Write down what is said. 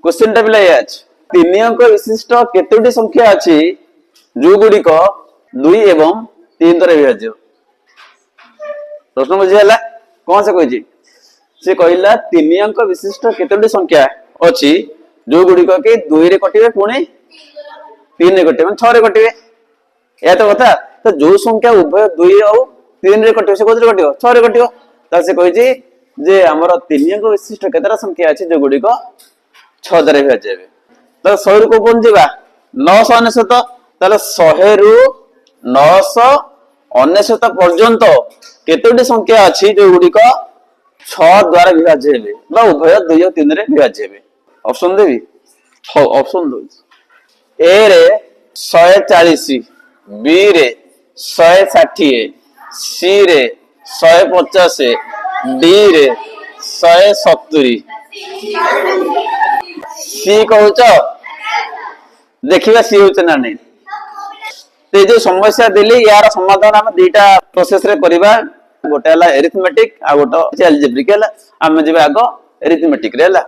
Question टा पिला या अछि 3 अंक विशिष्ट केतोटी संख्या अछि जो गुडी को 2 एवं 3 द्वारा विभाज्य प्रश्न बुझियाला कोन से कहछि से कहिला 3 अंक विशिष्ट केतोटी संख्या अछि जो गुडी को के 2 रे कटिवे पुणी 3 रे कटिवे 6 रे कटिवे या तो कथा तो जो संख्या उभय 2 और 3 रे कटिवे से कोथरे कटिवो 6 रे कटिवो त से कहछि जे हमर 3 अंक विशिष्ट केतरा संख्या अछि जो गुडी को 6 द्वारा विभाज्य तो 100 को कोन जिबा 999 ताले 100 रु 999 पर्यंत केतोटी संख्या अछि जो गुडी को 6 द्वारा विभाज्य हेबे बा उभय 2 और 3 रे विभाज्य हेबे ऑप्शन देबी हो ऑप्शन दो ए रे 140 बी रे 160 सी रे 150 डी रे 170 सी कहूच देखिबा सी होच ना नहीं ते जो समस्या देली यार समाधान हम दुईटा प्रोसेस रे करबा गोटे हला एरिथमेटिक आ गोटे अलजेब्रिक हला हम जेबे आगो एरिथमेटिक रे हला।